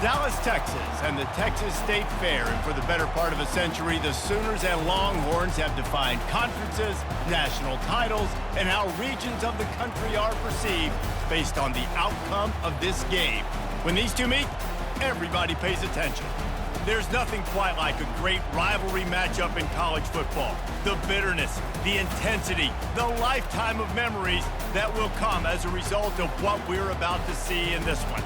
Dallas, Texas, and the Texas State Fair. And for the better part of a century, the Sooners and Longhorns have defined conferences, national titles, and how regions of the country are perceived based on the outcome of this game. When these two meet, everybody pays attention. There's nothing quite like a great rivalry matchup in college football. The bitterness, the intensity, the lifetime of memories that will come as a result of what we're about to see in this one.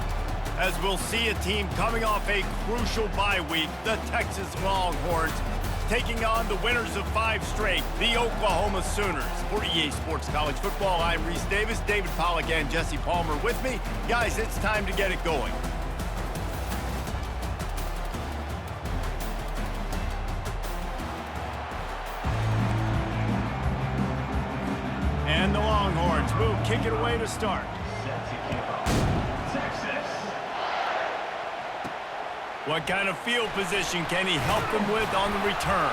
As we'll see a team coming off a crucial bye week, the Texas Longhorns, taking on the winners of 5 straight, the Oklahoma Sooners. For EA Sports College Football, I'm Reese Davis, David Pollack, and Jesse Palmer with me. Guys, it's time to get it going. And the Longhorns will kick it away to start. What kind of field position can he help them with on the return?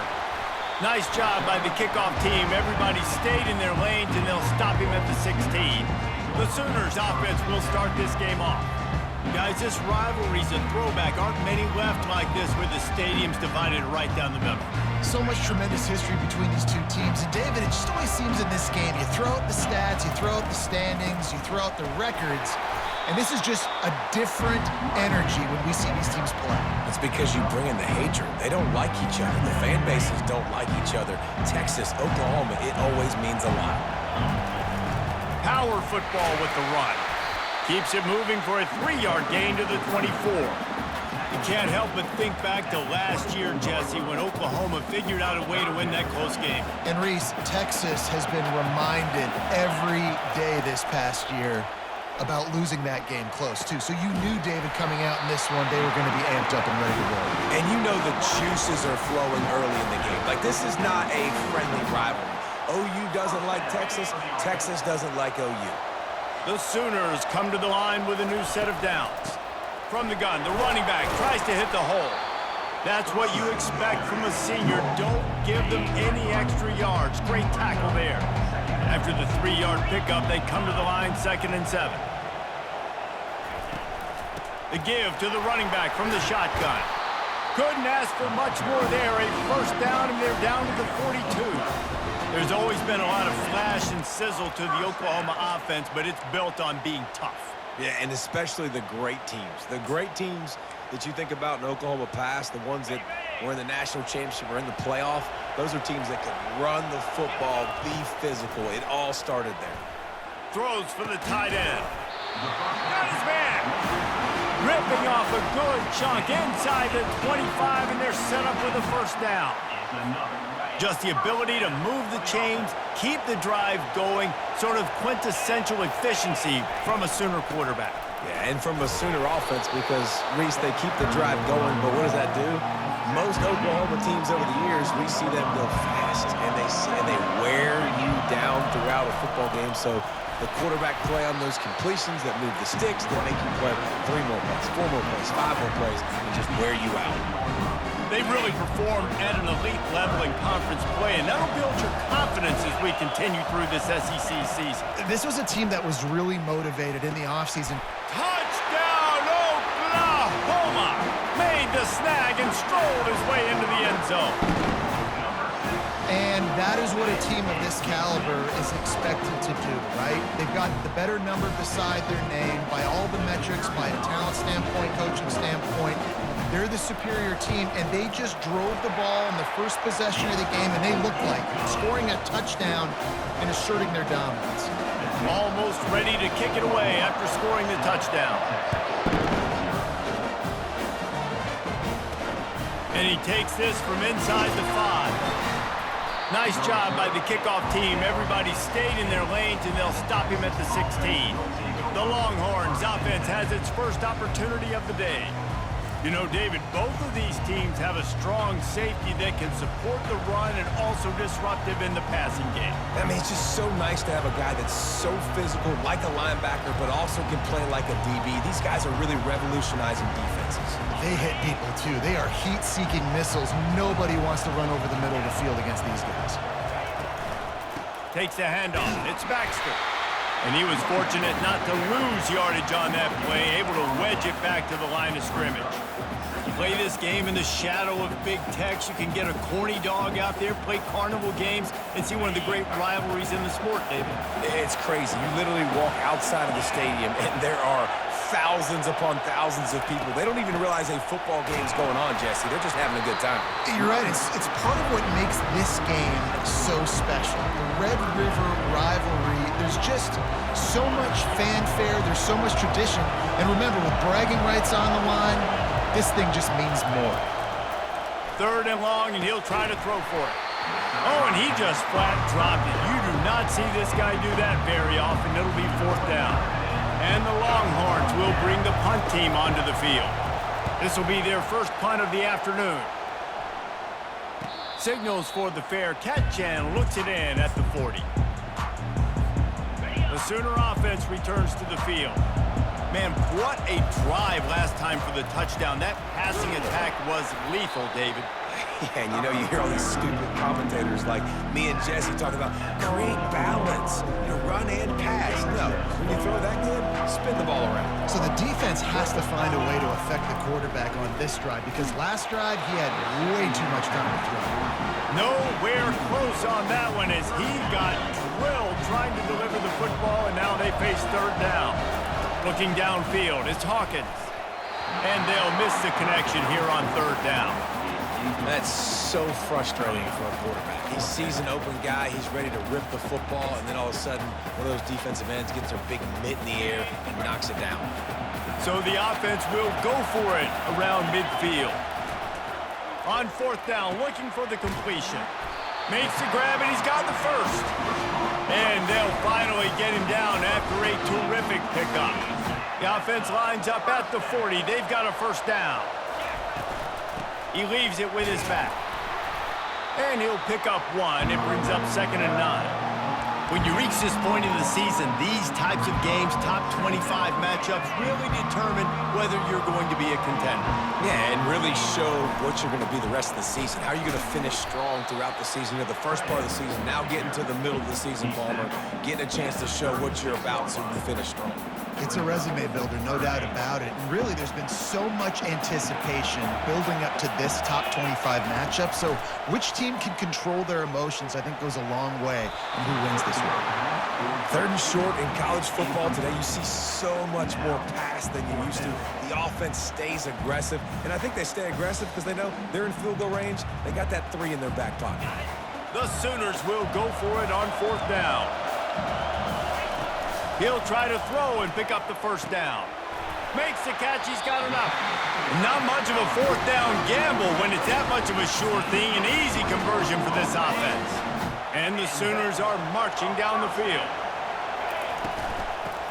Nice job by the kickoff team. Everybody stayed in their lanes, and they'll stop him at the 16. The Sooners offense will start this game off. Guys, this rivalry's a throwback. Aren't many left like this where the stadium's divided right down the middle. So much tremendous history between these two teams. And David, it just always seems in this game, you throw out the stats, you throw out the standings, you throw out the records, and this is just a different energy when we see these teams play. It's because you bring in the hatred. They don't like each other. The fan bases don't like each other. Texas, Oklahoma, it always means a lot. Power football with the run. Keeps it moving for a 3-yard gain to the 24. You can't help but think back to last year, Jesse, when Oklahoma figured out a way to win that close game. And Reese, Texas has been reminded every day this past year about losing that game close, too. So you knew, David, coming out in this one, they were going to be amped up and ready to roll. And you know the juices are flowing early in the game. Like, this is not a friendly rivalry. OU doesn't like Texas. Texas doesn't like OU. The Sooners come to the line with a new set of downs. From the gun, the running back tries to hit the hole. That's what you expect from a senior. Don't give them any extra yards. Great tackle there. After the 3-yard pickup, they come to the line 2nd and 7. The give to the running back from the shotgun. Couldn't ask for much more there. A first down, and they're down to the 42. There's always been a lot of flash and sizzle to the Oklahoma offense, but it's built on being tough. Yeah, and especially the great teams. The great teams that you think about in Oklahoma past, the ones that were in the national championship or in the playoff, those are teams that can run the football, be physical. It all started there. Throws for the tight end. Got his man. Ripping off a good chunk inside the 25, and they're set up with a first down. Just the ability to move the chains, keep the drive going, sort of quintessential efficiency from a Sooner quarterback. Yeah, and from a Sooner offense, because, Reese, they keep the drive going, but what does that do? Most Oklahoma teams over the years, we see them go fast, and they wear you down throughout a football game. So the quarterback play on those completions that move the sticks, that make you play 3 more plays, 4 more plays, 5 more plays, and just wear you out. They've really performed at an elite level in conference play, and that'll build your confidence as we continue through this SEC season. This was a team that was really motivated in the offseason. Touchdown, Oklahoma! Made the snag and strolled his way into the end zone. And that is what a team of this caliber is expected to do, right? They've got the better number beside their name by all the metrics, by a talent standpoint, coaching standpoint. They're the superior team, and they just drove the ball in the first possession of the game, and they looked like scoring a touchdown and asserting their dominance. Almost ready to kick it away after scoring the touchdown. And he takes this from inside the 5. Nice job by the kickoff team. Everybody stayed in their lanes, and they'll stop him at the 16. The Longhorns offense has its first opportunity of the day. You know, David, both of these teams have a strong safety that can support the run and also disruptive in the passing game. I mean, it's just so nice to have a guy that's so physical, like a linebacker, but also can play like a DB. These guys are really revolutionizing defenses. They hit people, too. They are heat-seeking missiles. Nobody wants to run over the middle of the field against these guys. Takes the handoff. It's Baxter. And he was fortunate not to lose yardage on that play, able to wedge it back to the line of scrimmage. Play this game in the shadow of Big Tex. You can get a corny dog out there, play carnival games, and see one of the great rivalries in the sport, David. It's crazy. You literally walk outside of the stadium, and there are thousands upon thousands of people. They don't even realize a football game's going on, Jesse. They're just having a good time. You're right. It's part of what makes this game so special. The Red River rivalry, there's just so much fanfare. There's so much tradition. And remember, with bragging rights on the line, this thing just means more. 3rd and long, and he'll try to throw for it. Oh, and he just flat dropped it. You do not see this guy do that very often. It'll be 4th down. And the Longhorns will bring the punt team onto the field. This will be their first punt of the afternoon. Signals for the fair catch and looks it in at the 40. The Sooner offense returns to the field. Man, what a drive last time for the touchdown. That passing attack was lethal, David. Yeah, and you hear all these stupid commentators like me and Jesse talking about create balance, run and pass. No, when you throw that good, spin the ball around. So the defense has to find a way to affect the quarterback on this drive because last drive he had way too much time to throw. Nowhere close on that one as he got drilled trying to deliver the football, and now they face 3rd down. Looking downfield, it's Hawkins. And they'll miss the connection here on 3rd down. That's so frustrating for a quarterback. He sees an open guy, he's ready to rip the football, and then all of a sudden, one of those defensive ends gets their big mitt in the air and knocks it down. So the offense will go for it around midfield. On 4th down, looking for the completion. Makes the grab, and he's got the first. And they'll finally get him down after a terrific pickup. The offense lines up at the 40. They've got a 1st down. He leaves it with his back. And he'll pick up 1. It brings up 2nd and 9. When you reach this point in the season, these types of games, top 25 matchups, really determine whether you're going to be a contender. Yeah, and really show what you're going to be the rest of the season. How are you going to finish strong throughout the season? The first part of the season, now getting to the middle of the season, Palmer, getting a chance to show what you're about so you finish strong. It's a resume builder, no doubt about it. And really, there's been so much anticipation building up to this top 25 matchup. So which team can control their emotions, I think, goes a long way in who wins this one. 3rd and short in college football today, you see so much more pass than you used to. The offense stays aggressive, and I think they stay aggressive because they know they're in field goal range. They got that 3 in their back pocket. The Sooners will go for it on 4th down. He'll try to throw and pick up the 1st down. Makes the catch, he's got enough. Not much of a 4th down gamble when it's that much of a sure thing, an easy conversion for this offense. And the Sooners are marching down the field.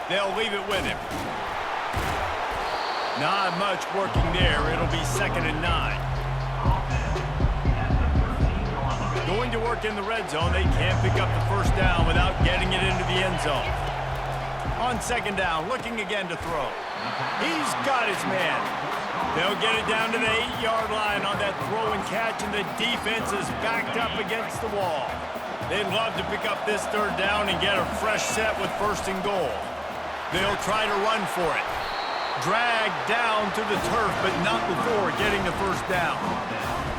They'll leave it with him. Not much working there. It'll be 2nd and 9. Going to work in the red zone. They can't pick up the 1st down without getting it into the end zone. On 2nd down, looking again to throw. He's got his man. They'll get it down to the 8-yard line on that throw and catch, and the defense is backed up against the wall. They'd love to pick up this 3rd down and get a fresh set with 1st and goal. They'll try to run for it. Dragged down to the turf, but not before getting the 1st down.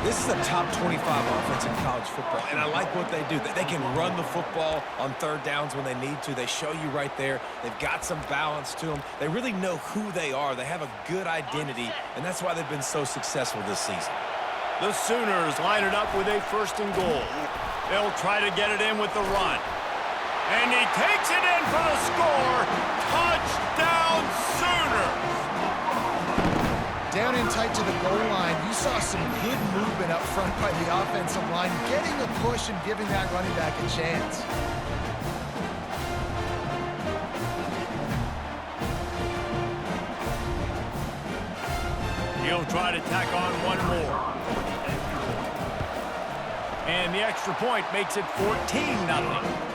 This is a top 25 offense in college football, and I like what they do. They can run the football on 3rd downs when they need to. They show you right there. They've got some balance to them. They really know who they are. They have a good identity, and that's why they've been so successful this season. The Sooners line it up with a 1st and goal. They'll try to get it in with the run. And he takes it in for the score. Touchdown, Sooners! Down in tight to the goal line, you saw some good movement up front by the offensive line, getting a push and giving that running back a chance. He'll try to tack on one more. And the extra point makes it 14-0.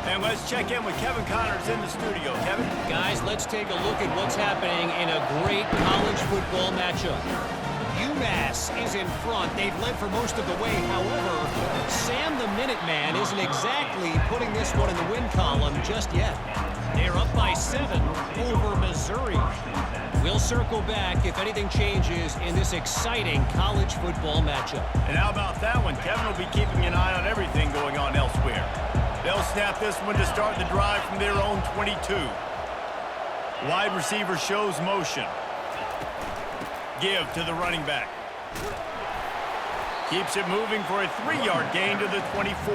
And let's check in with Kevin Connors in the studio. Kevin? Guys, let's take a look at what's happening in a great college football matchup. UMass is in front. They've led for most of the way. However, Sam the Minuteman isn't exactly putting this one in the win column just yet. They're up by 7 over Missouri. We'll circle back if anything changes in this exciting college football matchup. And how about that one? Kevin will be keeping an eye on everything going on elsewhere. They'll snap this one to start the drive from their own 22. Wide receiver shows motion. Give to the running back. Keeps it moving for a 3-yard gain to the 24.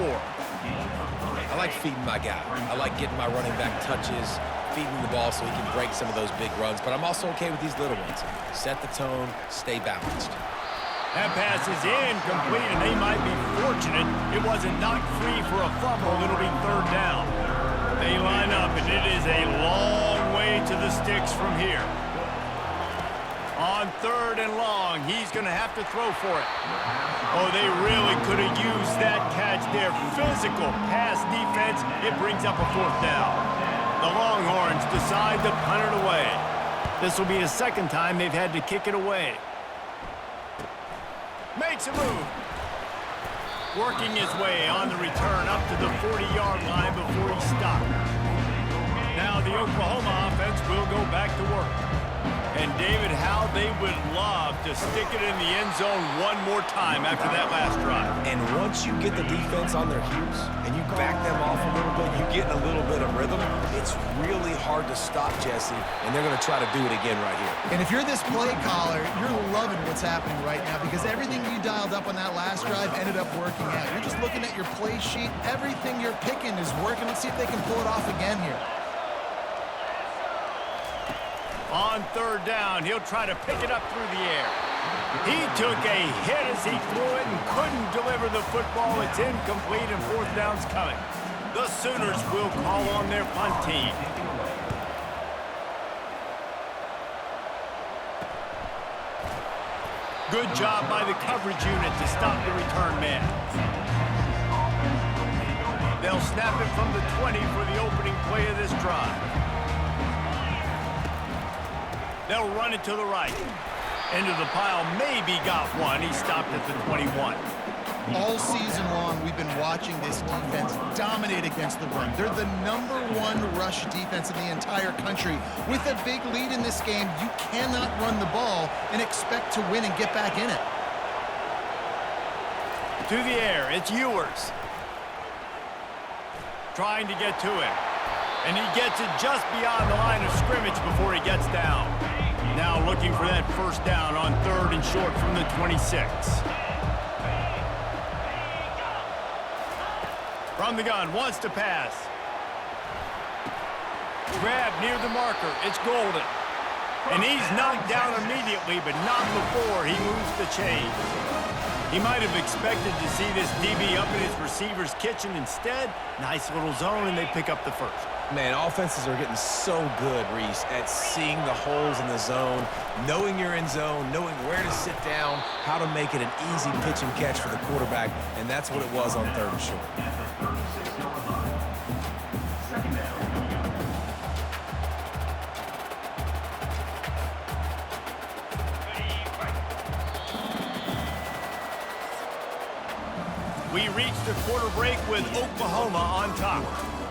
I like feeding my guy. I like getting my running back touches, feeding the ball so he can break some of those big runs. But I'm also okay with these little ones. Set the tone, stay balanced. That pass is incomplete, and they might be fortunate it wasn't knocked free for a fumble. It'll be 3rd down. They line up, and it is a long way to the sticks from here. On 3rd and long, he's going to have to throw for it. Oh, they really could have used that catch there. Physical pass defense. It brings up a 4th down. The Longhorns decide to punt it away. This will be the 2nd time they've had to kick it away. Makes a move. Working his way on the return up to the 40-yard line before he stopped. Now the Oklahoma offense will go back to work. And David, how they would love to stick it in the end zone one more time after that last drive. And once you get the defense on their heels and you back them off a little bit, you get in a little bit of rhythm, it's really hard to stop, Jesse, and they're going to try to do it again right here. And if you're this play caller, you're loving what's happening right now because everything you dialed up on that last drive ended up working out. You're just looking at your play sheet. Everything you're picking is working. Let's see if they can pull it off again here. On 3rd down, he'll try to pick it up through the air. He took a hit as he threw it and couldn't deliver the football. It's incomplete and 4th down's coming. The Sooners will call on their punt team. Good job by the coverage unit to stop the return man. They'll snap it from the 20 for the opening play of this drive. They'll run it to the right. Into the pile, maybe got one. He stopped at the 21. All season long, we've been watching this defense dominate against the run. They're the #1 rush defense in the entire country. With a big lead in this game, you cannot run the ball and expect to win and get back in it. To the air, it's Ewers. Trying to get to it. And he gets it just beyond the line of scrimmage before he gets down. Now looking for that 1st down on 3rd and short from the 26. From the gun, wants to pass. Grab near the marker, it's Golden. And he's knocked down immediately, but not before he moves the chain. He might have expected to see this DB up in his receiver's kitchen. Instead, nice little zone, and they pick up the 1st. Man, offenses are getting so good, Reese, at seeing the holes in the zone, knowing you're in zone, knowing where to sit down, how to make it an easy pitch and catch for the quarterback, and that's what it was on 3rd and short. We reached the quarter break with Oklahoma on top.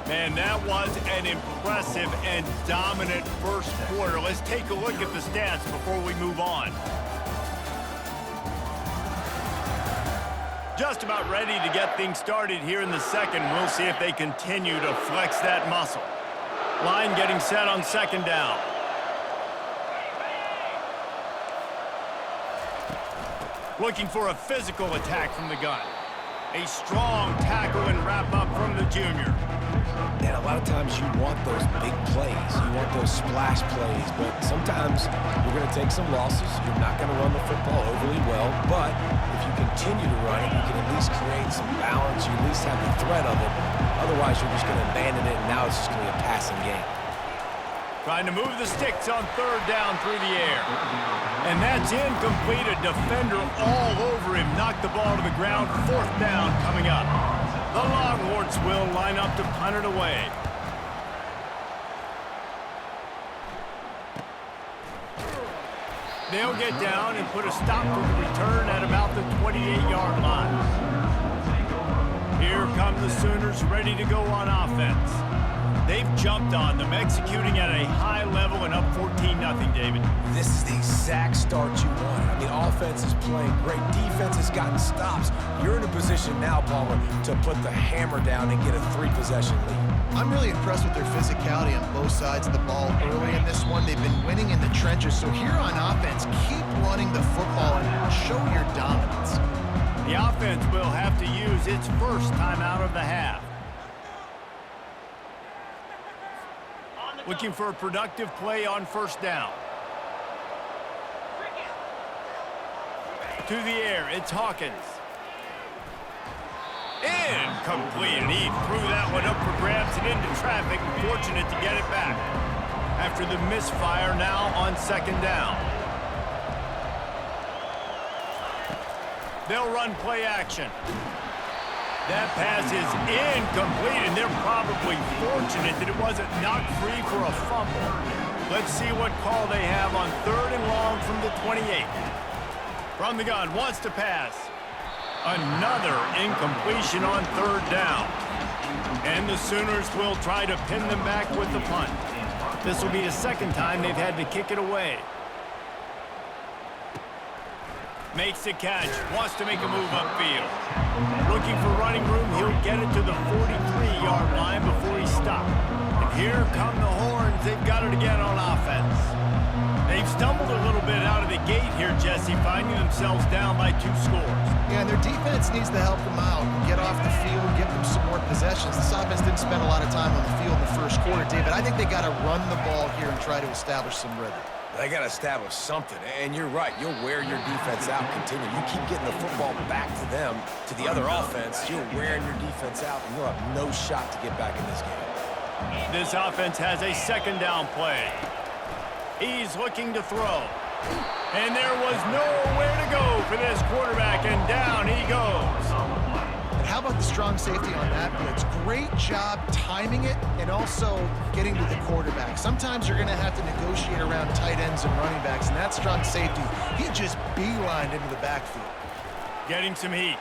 Man, that was an impressive and dominant first quarter. Let's take a look at the stats before we move on. Just about ready to get things started here in the 2nd. We'll see if they continue to flex that muscle. Line getting set on 2nd down. Looking for a physical attack from the gun. A strong tackle and wrap up from the junior. And a lot of times you want those big plays. You want those splash plays. But sometimes you're going to take some losses. You're not going to run the football overly well. But if you continue to run it, you can at least create some balance. You at least have the threat of it. Otherwise, you're just going to abandon it, and now it's just going to be a passing game. Trying to move the sticks on 3rd down through the air. And that's incomplete. A defender all over him. Knocked the ball to the ground. 4th down coming up. The Longhorns will line up to punt it away. They'll get down and put a stop to the return at about the 28-yard line. Here come the Sooners ready to go on offense. They've jumped on them, executing at a high level and up 14-0, David. This is the exact start you want. I mean, offense is playing great. Defense has gotten stops. You're in a position now, Palmer, to put the hammer down and get a 3-possession lead. I'm really impressed with their physicality on both sides of the ball early in this one. They've been winning in the trenches. So here on offense, keep running the football and show your dominance. The offense will have to use its first timeout of the half. Looking for a productive play on first down. To the air, it's Hawkins. Incomplete, and he threw that one up for grabs and into traffic. Fortunate to get it back. After the misfire, now on second down. They'll run play action. That pass is incomplete, and they're probably fortunate that it wasn't knocked free for a fumble. Let's see what call they have on 3rd and long from the 28. From the gun, wants to pass. Another incompletion on 3rd down. And the Sooners will try to pin them back with the punt. This will be the second time they've had to kick it away. Makes the catch, wants to make a move upfield. Looking for running room, he'll get it to the 43-yard line before he stopped. And here come the Horns. They've got it again on offense. They've stumbled a little bit out of the gate here, Jesse, finding themselves down by 2 scores. Yeah, and their defense needs to help them out and get off the field, get them some more possessions. This offense didn't spend a lot of time on the field in the first quarter, David. I think they got to run the ball here and try to establish some rhythm. They got to establish something, and you're right. You'll wear your defense out continually. You keep getting the football back to them, to the other offense, you're wearing your defense out, and you'll have no shot to get back in this game. This offense has a second down play. He's looking to throw. And there was nowhere to go for this quarterback, and down he goes. And how about the strong safety on that blitz? Great job timing it and also getting to the quarterback. Sometimes you're going to have to negotiate around tight ends and running backs, and that strong safety, he just beelined into the backfield. Getting some heat.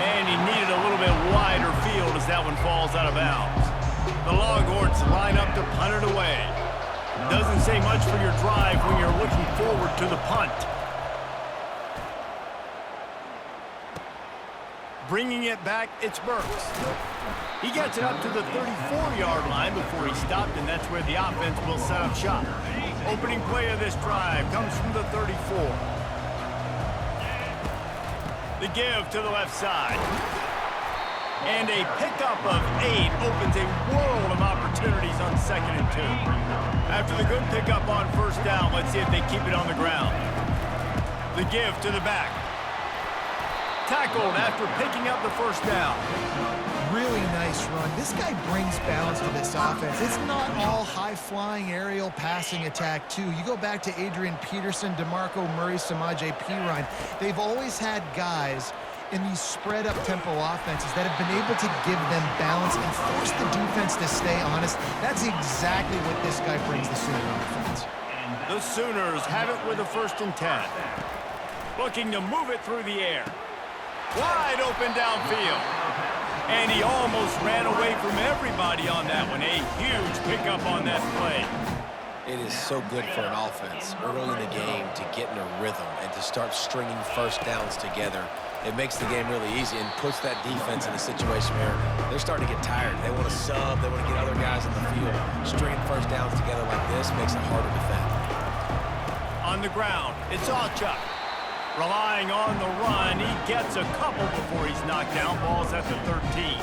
And he needed a little bit wider field as that one falls out of bounds. The Longhorns line up to punt it away. Doesn't say much for your drive when you're looking forward to the punt. Bringing it back, it's Burks. He gets it up to the 34-yard line before he stopped, and that's where the offense will set up shop. Opening play of this drive comes from the 34. The give to the left side. And a pickup of 8 opens a world of opportunities on 2nd and 2. After the good pickup on first down, let's see if they keep it on the ground. The give to the back. Tackled after picking up the first down. Really nice run. This guy brings balance to this offense. It's not all high-flying aerial passing attack, too. You go back to Adrian Peterson, DeMarco Murray, Samaje Perine. They've always had guys in these spread-up tempo offenses that have been able to give them balance and force the defense to stay honest. That's exactly what this guy brings the Sooner offense. The Sooners have it with a 1st and 10. Looking to move it through the air. Wide open downfield. And he almost ran away from everybody on that one. A huge pickup on that play. It is so good for an offense early in the game to get in a rhythm and to start stringing first downs together. It makes the game really easy and puts that defense in a situation where they're starting to get tired. They want to sub. They want to get other guys on the field. Stringing first downs together like this makes it harder to defend. On the ground, it's Allchuck. Relying on the run, he gets a couple before he's knocked down. Ball's at the 13.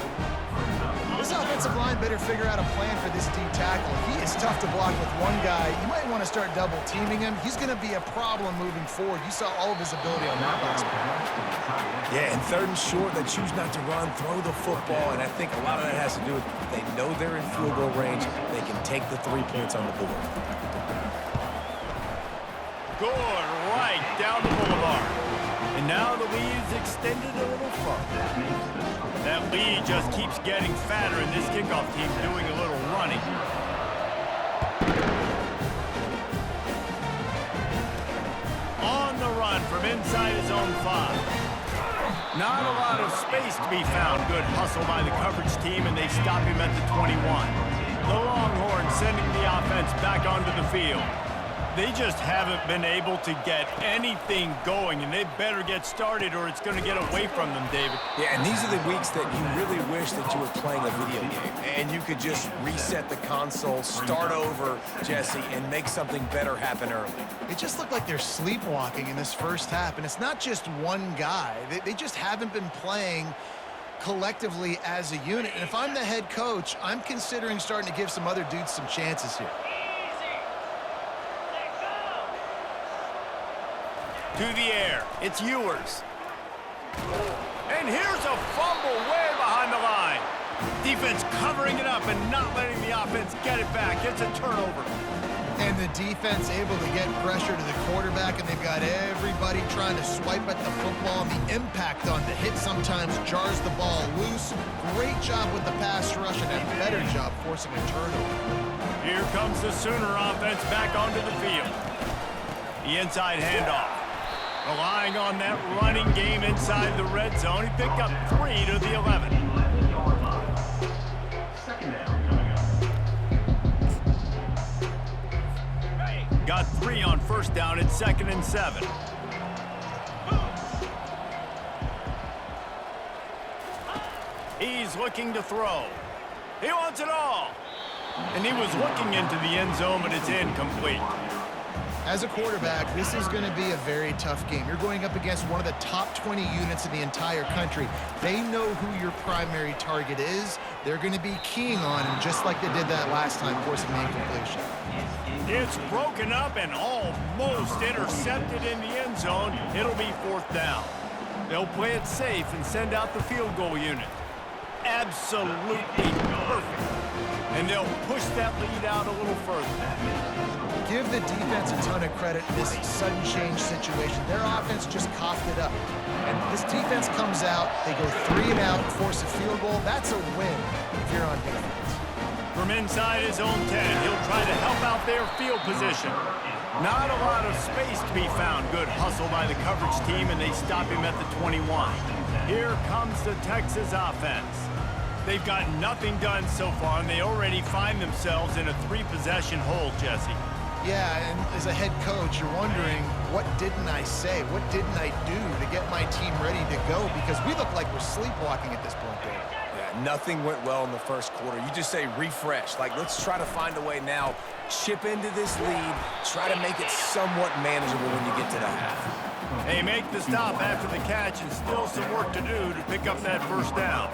This offensive line better figure out a plan for this D tackle. He is tough to block with one guy. You might want to start double teaming him. He's going to be a problem moving forward. You saw all of his ability on that last play. Yeah, and 3rd and short, they choose not to run, throw the football, and I think a lot of that has to do with they know they're in field goal range. They can take the 3 points on the board. Good, right down the boulevard. And now the lead's extended a little further. That lead just keeps getting fatter, and this kickoff team's doing a little running. On the run from inside his own 5. Not a lot of space to be found. Good hustle by the coverage team, and they stop him at the 21. The Longhorns sending the offense back onto the field. They just haven't been able to get anything going, and they better get started or it's going to get away from them, David. Yeah, and these are the weeks that you really wish that you were playing a video game and you could just reset the console, start over, Jesse, and make something better happen early. It just looked like they're sleepwalking in this first half, and it's not just one guy. They just haven't been playing collectively as a unit. And if I'm the head coach, I'm considering starting to give some other dudes some chances here. To the air, it's Ewers. And here's a fumble way behind the line. Defense covering it up and not letting the offense get it back. It's a turnover. And the defense able to get pressure to the quarterback, and they've got everybody trying to swipe at the football, and the impact on the hit sometimes jars the ball loose. Great job with the pass rush, and a better job forcing a turnover. Here comes the Sooner offense back onto the field. The inside handoff. Relying on that running game inside the red zone. He picked up 3 to the 11. Got 3 on first down. It's 2nd and 7. He's looking to throw. He wants it all. And he was looking into the end zone, but it's incomplete. As a quarterback, this is going to be a very tough game. You're going up against one of the top 20 units in the entire country. They know who your primary target is. They're going to be keying on him, just like they did that last time, forcing the incompletion. It's broken up and almost intercepted in the end zone. It'll be 4th down. They'll play it safe and send out the field goal unit. Absolutely perfect. And they'll push that lead out a little further. Give the defense a ton of credit in this sudden change situation. Their offense just coughed it up. And this defense comes out, they go 3 and out, force a field goal. That's a win if you're on defense. From inside his own 10, he'll try to help out their field position. Not a lot of space to be found. Good hustle by the coverage team, and they stop him at the 21. Here comes the Texas offense. They've got nothing done so far, and they already find themselves in a 3-possession hole, Jesse. Yeah, and as a head coach, you're wondering, what didn't I say? What didn't I do to get my team ready to go? Because we look like we're sleepwalking at this point, Dave. Yeah, nothing went well in the first quarter. You just say refresh. Like, let's try to find a way now. Chip into this lead. Try to make it somewhat manageable when you get to the half. They make the stop after the catch, and still some work to do to pick up that first down.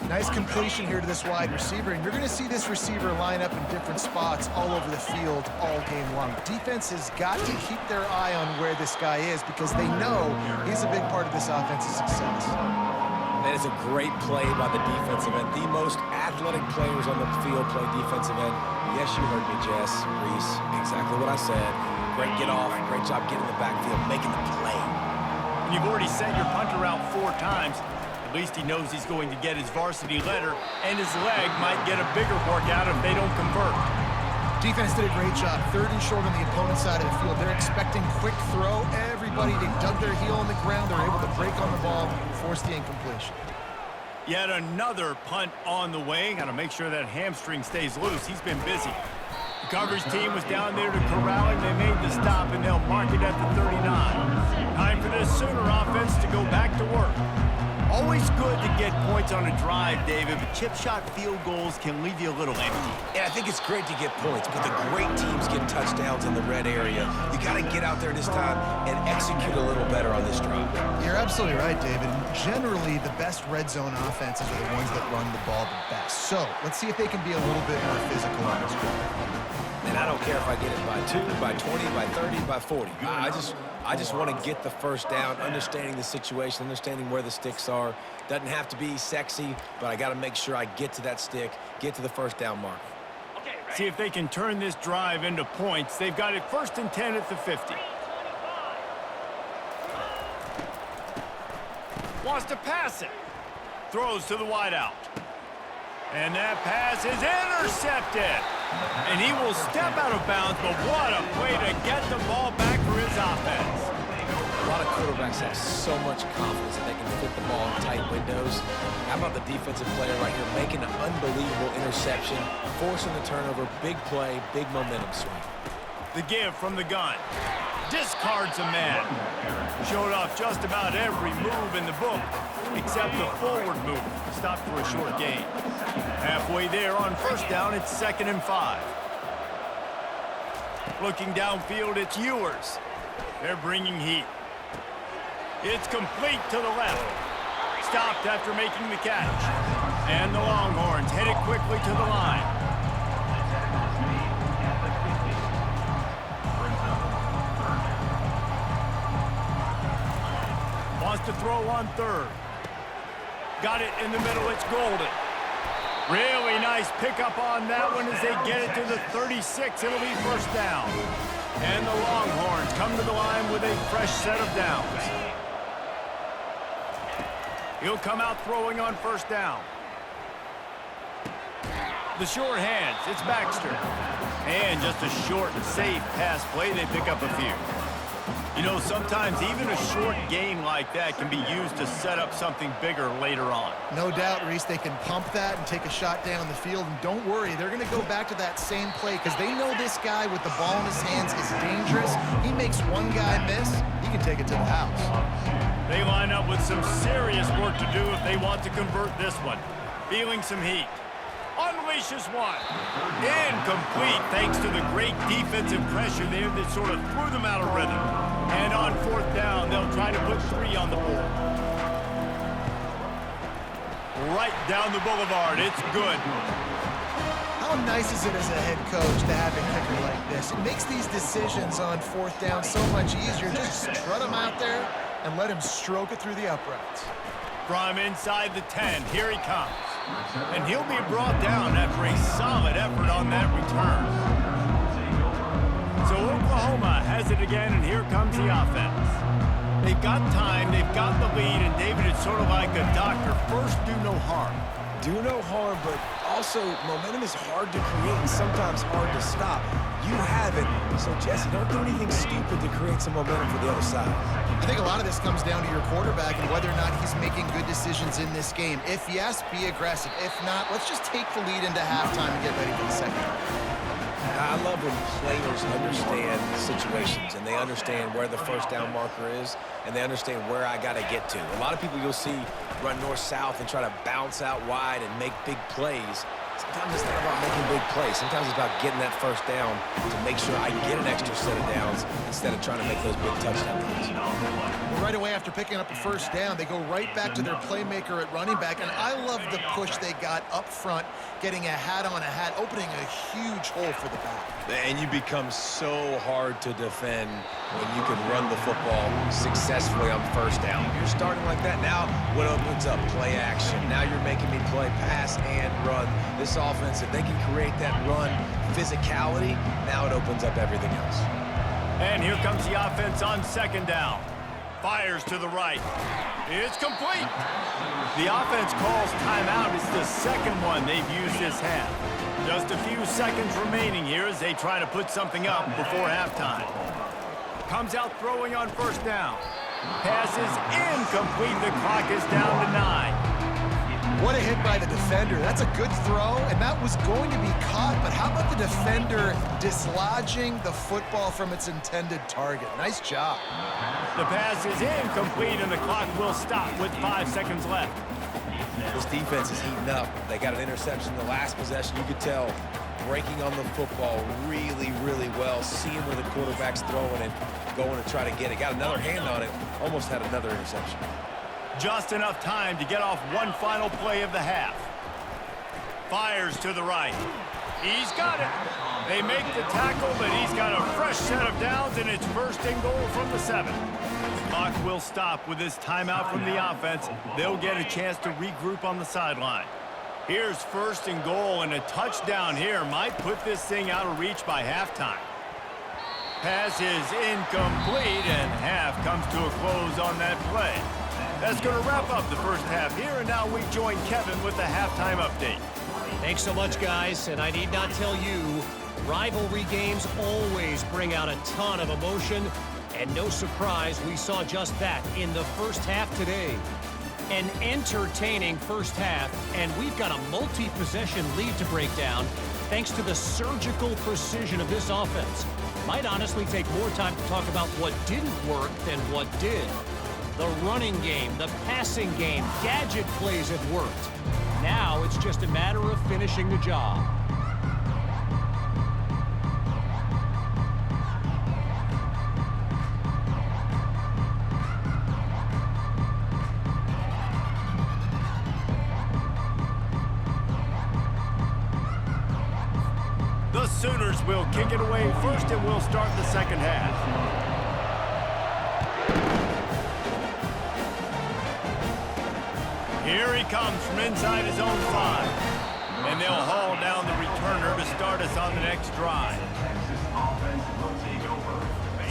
Nice completion here to this wide receiver, and you're going to see this receiver line up in different spots all over the field all game long. Defense has got to keep their eye on where this guy is because they know he's a big part of this offense's success. That is a great play by the defensive end. The most athletic players on the field play defensive end. Yes, you heard me, Jess, Reese. Exactly what I said. Great get off. Great job getting in the backfield, making the play. And you've already sent your punter out 4 times. At least he knows he's going to get his varsity letter, and his leg might get a bigger workout if they don't convert. Defense did a great job. 3rd and short on the opponent's side of the field. They're expecting quick throw. Everybody, they dug their heel on the ground. They're able to break on the ball, force the incompletion. Yet another punt on the way. Got to make sure that hamstring stays loose. He's been busy. The coverage team was down there to corral him. They made the stop, and they'll mark it at the 39. Time for this Sooner offense to go back to work. Always good to get points on a drive, David, but chip shot field goals can leave you a little empty. Yeah, I think it's great to get points, but the great teams get touchdowns in the red area. You got to get out there this time and execute a little better on this drive. You're absolutely right, David. Generally, the best red zone offenses are the ones that run the ball the best. So let's see if they can be a little bit more physical on this drive. And I don't care if I get it by 2, by 20, by 30, by 40. I just want to get the first down, understanding the situation, understanding where the sticks are. Doesn't have to be sexy, but I got to make sure I get to that stick, get to the first down mark. See if they can turn this drive into points. They've got it 1st and 10 at the 50. Wants to pass it. Throws to the wideout. And that pass is intercepted. And he will step out of bounds, but what a way to get the ball back for his offense. A lot of quarterbacks have so much confidence that they can fit the ball in tight windows. How about the defensive player right here making an unbelievable interception, forcing the turnover, big play, big momentum swing. The give from the gun. Discards a man. Showed off just about every move in the book, except the forward move. Stopped for a short gain. Halfway there on first down, it's 2nd and 5. Looking downfield, it's Ewers. They're bringing heat. It's complete to the left. Stopped after making the catch. And the Longhorns headed quickly to the line. Wants to throw on 3rd. Got it in the middle, it's Golden. Really nice pickup on that one as they get it to the 36. It'll be first down. And the Longhorns come to the line with a fresh set of downs. He'll come out throwing on first down. The short hands, it's Baxter. And just a short and safe pass play, they pick up a few. You know, sometimes even a short gain like that can be used to set up something bigger later on. No doubt, Reese, they can pump that and take a shot down the field. And don't worry, they're going to go back to that same play because they know this guy with the ball in his hands is dangerous. He makes one guy miss, he can take it to the house. They line up with some serious work to do if they want to convert this one. Feeling some heat. Unleashes one. Incomplete thanks to the great defensive pressure there that sort of threw them out of rhythm. And on 4th down, they'll try to put 3 on the board. Right down the boulevard. It's good. How nice is it as a head coach to have a kicker like this? It makes these decisions on 4th down so much easier. Just strut him out there and let him stroke it through the uprights. From inside the 10, here he comes. And he'll be brought down after a solid effort on that return. So Oklahoma has it again, and here comes the offense. They've got time, they've got the lead, and David, it's sort of like a doctor. First, do no harm. Do no harm, but also momentum is hard to create and sometimes hard to stop. You have it, so Jesse, don't do anything stupid to create some momentum for the other side. I think a lot of this comes down to your quarterback and whether or not he's making good decisions in this game. If yes, be aggressive. If not, let's just take the lead into halftime and get ready for the second. I love when players understand situations and they understand where the first down marker is and they understand where I got to get to. A lot of people you'll see run north-south and try to bounce out wide and make big plays. Sometimes it's not about making big plays. Sometimes it's about getting that first down to make sure I get an extra set of downs instead of trying to make those big touchdown runs. Right away after picking up a first down, they go right back to their playmaker at running back. And I love the push they got up front, getting a hat on a hat, opening a huge hole for the back. And you become so hard to defend when you can run the football successfully on first down. You're starting like that. Now what opens up? Play action. Now you're making me play pass and run. This offense, if they can create that run physicality, now it opens up everything else. And here comes the offense on 2nd down. Fires to the right. It's complete. The offense calls timeout. It's the second one they've used this half. Just a few seconds remaining here as they try to put something up before halftime. Comes out throwing on first down. Pass is incomplete. The clock is down to 9. What a hit by the defender. That's a good throw, and that was going to be caught, but how about the defender dislodging the football from its intended target? Nice job. The pass is incomplete, and the clock will stop with 5 seconds left. This defense is heating up. They got an interception the last possession. You could tell breaking on the football really, really well, seeing where the quarterback's throwing it, going to try to get it. Got another hand on it, almost had another interception. Just enough time to get off one final play of the half. Fires to the right. He's got it. They make the tackle, but he's got a fresh set of downs, and it's 1st and goal from the 7. The clock will stop with this timeout from the offense. They'll get a chance to regroup on the sideline. Here's 1st and goal, and a touchdown here might put this thing out of reach by halftime. Pass is incomplete, and half comes to a close on that play. That's going to wrap up the first half here, and now we join Kevin with the halftime update. Thanks so much, guys, and I need not tell you, rivalry games always bring out a ton of emotion, And no surprise, we saw just that in the first half today. An entertaining first half, and we've got a multi-possession lead to break down thanks to the surgical precision of this offense. Might honestly take more time to talk about what didn't work than what did. The running game, the passing game, gadget plays have worked. Now it's just a matter of finishing the job. The Sooners will kick it away first, and we'll start the second half. Here he comes from inside his own 5. And they'll haul down the returner to start us on the next drive.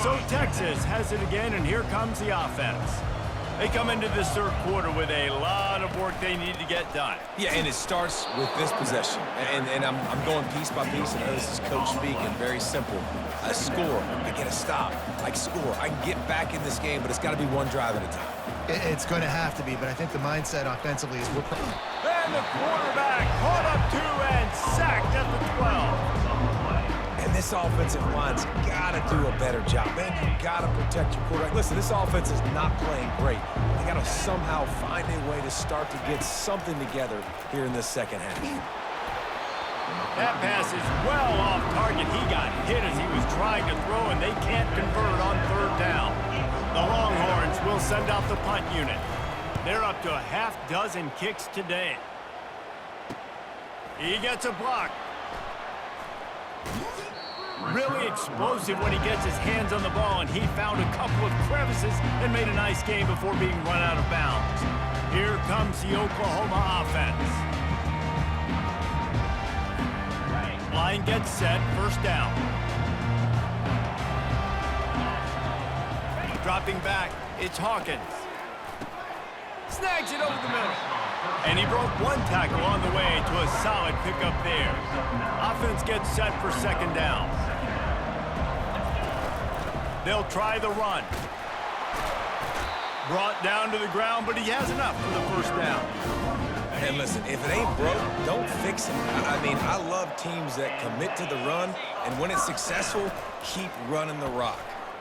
So Texas has it again, and here comes the offense. They come into this third quarter with a lot of work they need to get done. Yeah, and it starts with this possession. And I'm going piece by piece, and this is coach speaking, very simple. I score, I get a stop, I score. I can get back in this game, but it's got to be one drive at a time. It's going to have to be, but I think the mindset offensively is we're... And the quarterback caught up 2 and sacked at the 12. And this offensive line's got to do a better job. Man, you got to protect your quarterback. Listen, this offense is not playing great. They got to somehow find a way to start to get something together here in this second half. That pass is well off target. He got hit as he was trying to throw, and they can't convert on third down. The Longhorns will send out the punt unit. They're up to a half-dozen kicks today. He gets a block. Really explosive when he gets his hands on the ball, and he found a couple of crevices and made a nice game before being run out of bounds. Here comes the Oklahoma offense. Line gets set, first down. Dropping back, it's Hawkins. Snags it over the middle. And he broke one tackle on the way to a solid pickup there. Offense gets set for second down. They'll try the run. Brought down to the ground, but he has enough for the first down. And listen, if it ain't broke, don't fix it. I mean, I love teams that commit to the run, and when it's successful, keep running the rock.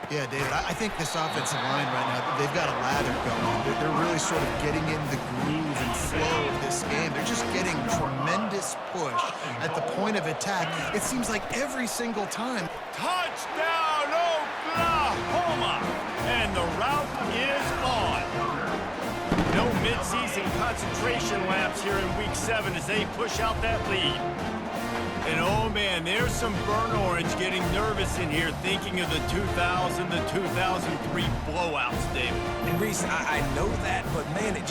Yeah, David, I think this offensive line right now, they've got a lather going. They're really sort of getting in the groove and flow of this game. They're just getting tremendous push at the point of attack. It seems like every single time. Touchdown, Oklahoma! And the route is on. No midseason concentration laps here in Week 7 as they push out that lead. And oh man, there's some burnt orange getting nervous in here thinking of the 2000, the 2003 blowouts, David. And Reese, I know that, but man, it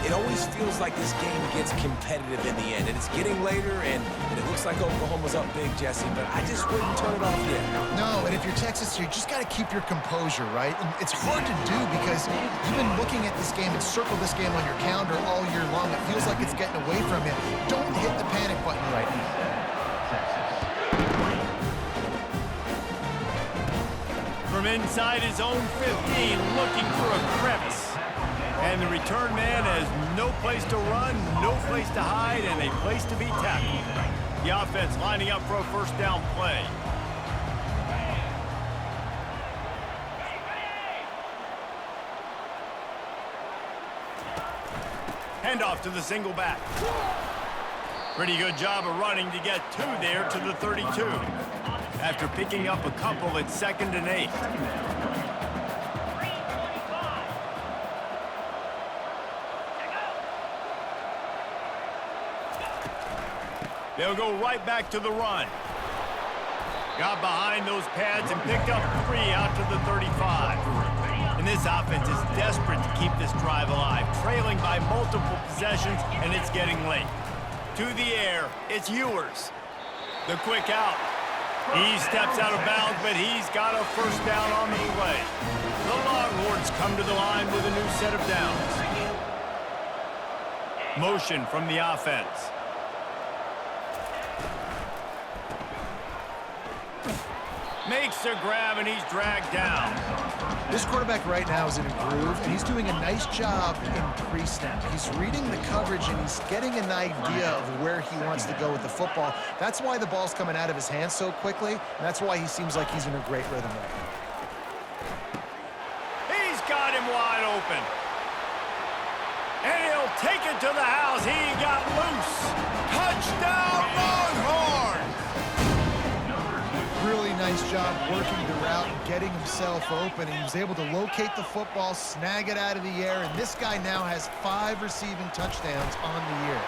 always feels like this game gets competitive in the end. And it's getting later, and it looks like Oklahoma's up big, Jesse, but I just wouldn't turn it off yet. No, and if you're Texas, you just got to keep your composure, right? And it's hard to do because you've been looking at this game and circled this game on your calendar all year long. It feels like it's getting away from you. Don't hit the panic button right now. From inside his own 15, looking for a crevice. And the return man has no place to run, no place to hide, and a place to be tackled. The offense lining up for a first down play. Handoff to the single back. Pretty good job of running to get 2 there to the 32. After picking up a couple, it's 2nd and 8. They'll go right back to the run. Got behind those pads and picked up 3 out to the 35. And this offense is desperate to keep this drive alive, trailing by multiple possessions, and it's getting late. To the air, it's Ewers. The quick out. He steps out of bounds, but he's got a first down on the play. The Longhorns come to the line with a new set of downs. Motion from the offense. Makes the grab, and he's dragged down. This quarterback right now is in a groove, and he's doing a nice job in pre-snap. He's reading the coverage, and he's getting an idea of where he wants to go with the football. That's why the ball's coming out of his hands so quickly, and that's why he seems like he's in a great rhythm right now. He's got him wide open. And he'll take it to the house. He got loose. Touchdown, Longhorns! Really nice job working the route and getting himself open. And he was able to locate the football, snag it out of the air, and this guy now has 5 receiving touchdowns on the year.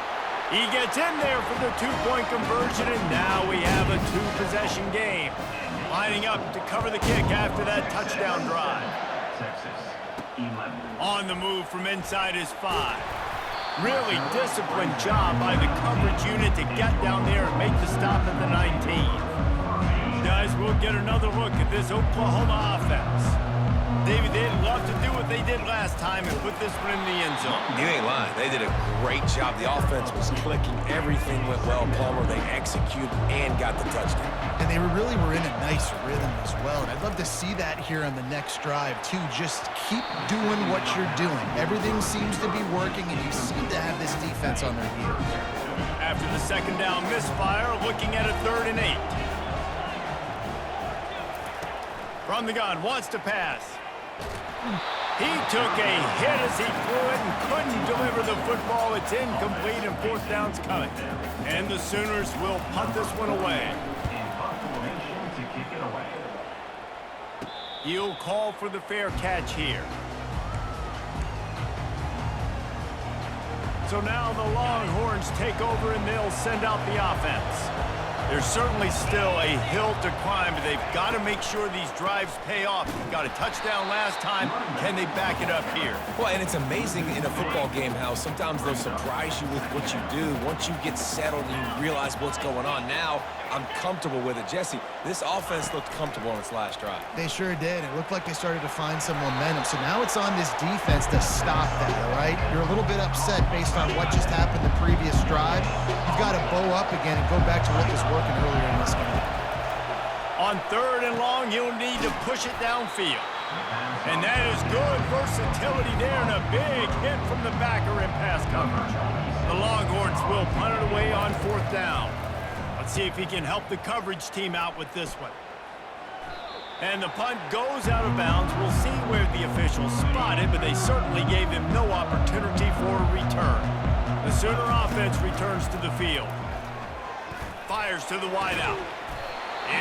He gets in there for the 2-point conversion, and now we have a 2-possession game. Lining up to cover the kick after that touchdown drive. On the move from inside his 5. Really disciplined job by the coverage unit to get down there and make the stop at the 19. Guys, we'll get another look at this Oklahoma offense. David, they'd love to do what they did last time and put this one in the end zone. You ain't lying. They did a great job. The offense was clicking. Everything went well, Palmer. They executed and got the touchdown. And they really were in a nice rhythm as well. And I'd love to see that here on the next drive, too. Just keep doing what you're doing. Everything seems to be working, and you seem to have this defense on their heels. After the second down misfire, looking at a 3rd and 8. From the gun, wants to pass. He took a hit as he threw it and couldn't deliver the football. It's incomplete and 4th down's coming. And the Sooners will punt this one away. He'll call for the fair catch here. So now the Longhorns take over and they'll send out the offense. There's certainly still a hill to climb, but they've got to make sure these drives pay off. Got a touchdown last time. Can they back it up here? Well, and it's amazing in a football game how sometimes they'll surprise you with what you do. Once you get settled and you realize what's going on, now I'm comfortable with it. Jesse, this offense looked comfortable on its last drive. They sure did. It looked like they started to find some momentum. So now it's on this defense to stop that, all right? You're a little bit upset based on what just happened the previous drive. You've got to bow up again and go back to what was working earlier in this game. On 3rd and long, you'll need to push it downfield. And that is good versatility there and a big hit from the backer in pass coverage. The Longhorns will punt it away on 4th down. Let's see if he can help the coverage team out with this one. And the punt goes out of bounds. We'll see where the officials spot it, but they certainly gave him no opportunity for a return. The Sooner offense returns to the field. Fires to the wideout.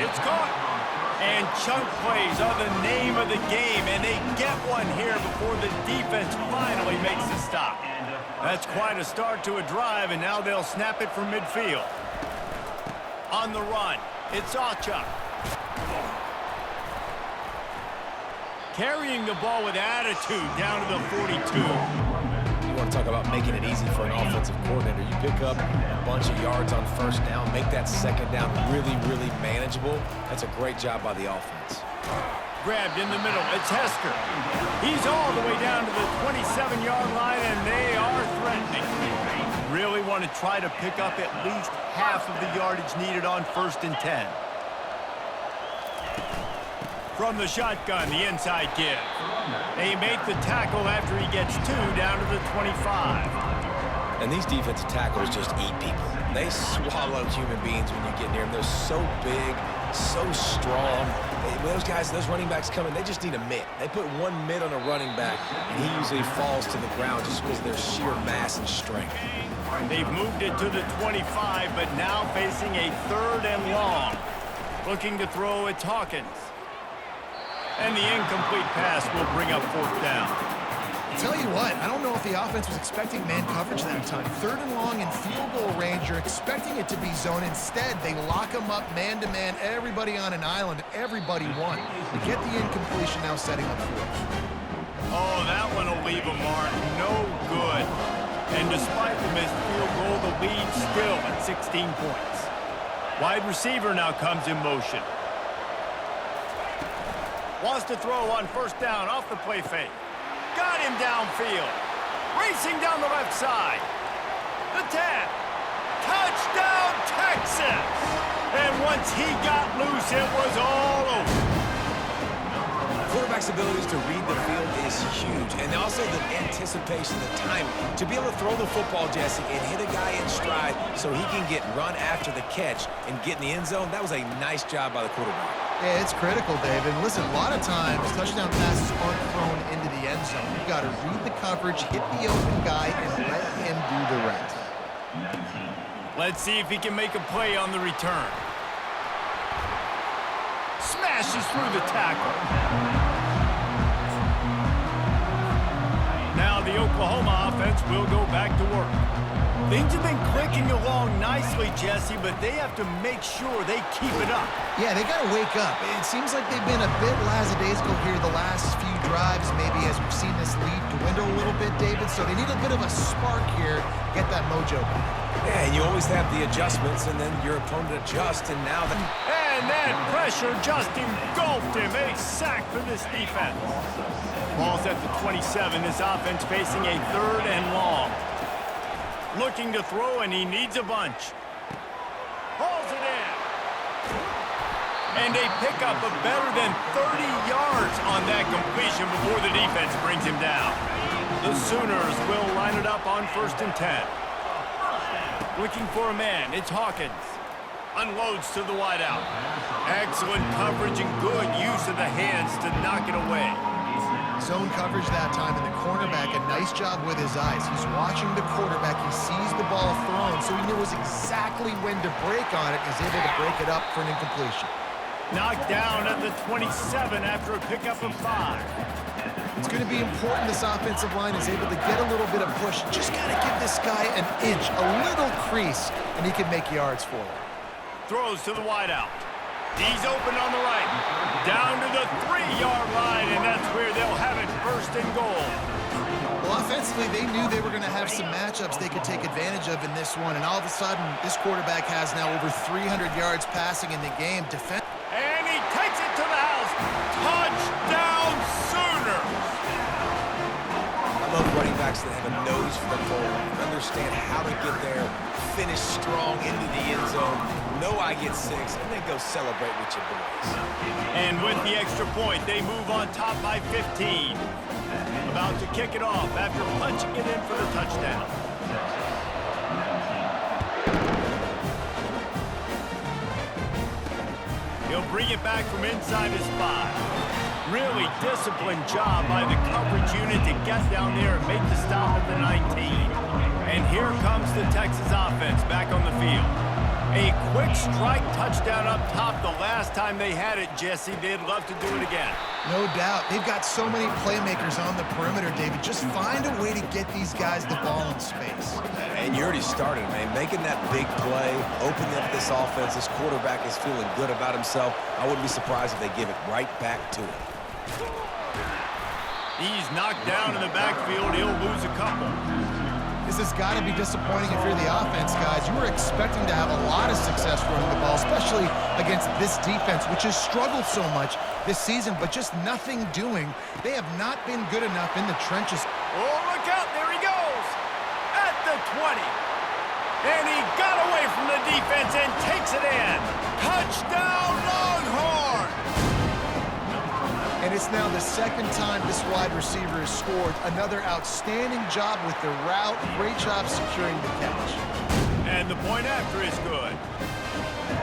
It's caught. And chunk plays are the name of the game, and they get one here before the defense finally makes the stop. That's quite a start to a drive, and now they'll snap it from midfield. On the run, it's Achuk. Carrying the ball with attitude down to the 42. You want to talk about making it easy for an offensive coordinator. You pick up a bunch of yards on 1st down, make that 2nd down really, really manageable. That's a great job by the offense. Grabbed in the middle, it's Hester. He's all the way down to the 27-yard line, and they are threatening. Really want to try to pick up at least half of the yardage needed on 1st and 10. From the shotgun, the inside give. They make the tackle after he gets 2 down to the 25. And these defensive tackles just eat people. They swallow human beings when you get near them. They're so big, so strong. When those guys, those running backs come in, they just need a mitt. They put one mitt on a running back, and he usually falls to the ground just because of their sheer mass and strength. They've moved it to the 25, but now facing a 3rd and long. Looking to throw, it's Hawkins. And the incomplete pass will bring up 4th down. Tell you what, I don't know if the offense was expecting man coverage that time. 3rd and long in field goal range, you're expecting it to be zone. Instead, they lock them up man-to-man, everybody on an island, everybody won. To get the incompletion now setting up 4th. Oh, that one will leave a mark. No good. And despite the missed field goal, the lead still at 16 points. Wide receiver now comes in motion. Wants to throw on 1st down off the play fake. Got him downfield. Racing down the left side. The tap. Touchdown, Texas! And once he got loose, it was all over. quarterback's abilities to read the field is huge, and also the anticipation, the timing. To be able to throw the football, Jesse, and hit a guy in stride so he can get run after the catch and get in the end zone, that was a nice job by the quarterback. Yeah, it's critical, David. Listen, a lot of times, touchdown passes aren't thrown into the end zone. You've got to read the coverage, hit the open guy, and let him do the rest. Let's see if he can make a play on the return. Smashes through the tackle. Now the Oklahoma offense will go back to work. Things have been clicking along nicely, Jesse, but they have to make sure they keep it up. Yeah, they got to wake up. It seems like they've been a bit lackadaisical here the last few drives, maybe as we've seen this lead dwindle a little bit, David. So they need a bit of a spark here to get that mojo back. Yeah, and you always have the adjustments, and then your opponent adjusts, and now the... And that pressure just engulfed him. A sack for this defense. Ball's at the 27. This offense facing a 3rd and long. Looking to throw, and he needs a bunch. Hauls it in. And a pickup of better than 30 yards on that completion before the defense brings him down. The Sooners will line it up on 1st and 10. Looking for a man. It's Hawkins. Unloads to the wideout. Excellent coverage and good use of the hands to knock it away. Zone coverage that time, and the cornerback, a nice job with his eyes. He's watching the quarterback. He sees the ball thrown, so he knows exactly when to break on it and is able to break it up for an incompletion. Knocked down at the 27 after a pickup of 5. It's going to be important this offensive line is able to get a little bit of push. Just got to give this guy an inch, a little crease, and he can make yards for it. Throws to the wideout. He's open on the right. Down to the 3-yard line, and that's where they'll have it 1st and goal. Well, offensively, they knew they were going to have some matchups they could take advantage of in this one, and all of a sudden, this quarterback has now over 300 yards passing in the game. And he takes it to the house. Touchdown, Sooners! I love running backs that have a nose for the goal, understand how to get there, finish strong into the end zone, know I get 6, and then go celebrate with your boys. And with the extra point, they move on top by 15. About to kick it off after punching it in for the touchdown. He'll bring it back from inside his 5. Really disciplined job by the coverage unit to get down there and make the stop at the 19. And here comes the Texas offense back on the field. A quick strike touchdown up top the last time they had it, Jesse. They'd love to do it again. No doubt. They've got so many playmakers on the perimeter, David. Just find a way to get these guys the ball in space. And you already started, man. Making that big play, opening up this offense. This quarterback is feeling good about himself. I wouldn't be surprised if they give it right back to him. He's knocked down in the backfield. He'll lose a couple. This has got to be disappointing if you're the offense, guys. You were expecting to have a lot of success running the ball, especially against this defense, which has struggled so much this season, but just nothing doing. They have not been good enough in the trenches. Oh, look out. There he goes. At the 20. And he got away from the defense and takes it in. Touchdown, Longhorn! And it's now the 2nd time this wide receiver has scored. Another outstanding job with the route. Great job securing the catch. And the point after is good.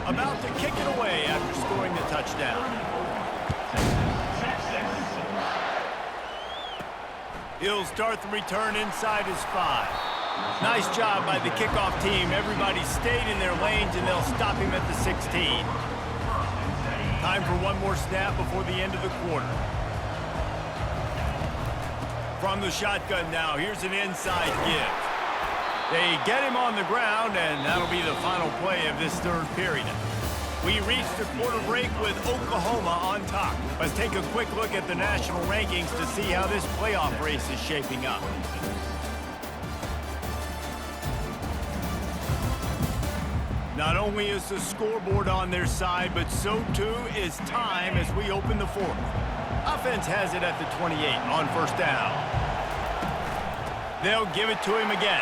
About to kick it away after scoring the touchdown. He'll start the return inside his 5. Nice job by the kickoff team. Everybody stayed in their lanes, and they'll stop him at the 16. Time for one more snap before the end of the quarter. From the shotgun now, here's an inside give. They get him on the ground, and that'll be the final play of this 3rd period. We reach the quarter break with Oklahoma on top. Let's take a quick look at the national rankings to see how this playoff race is shaping up. Not only is the scoreboard on their side, but so too is time as we open the 4th. Offense has it at the 28 on 1st down. They'll give it to him again.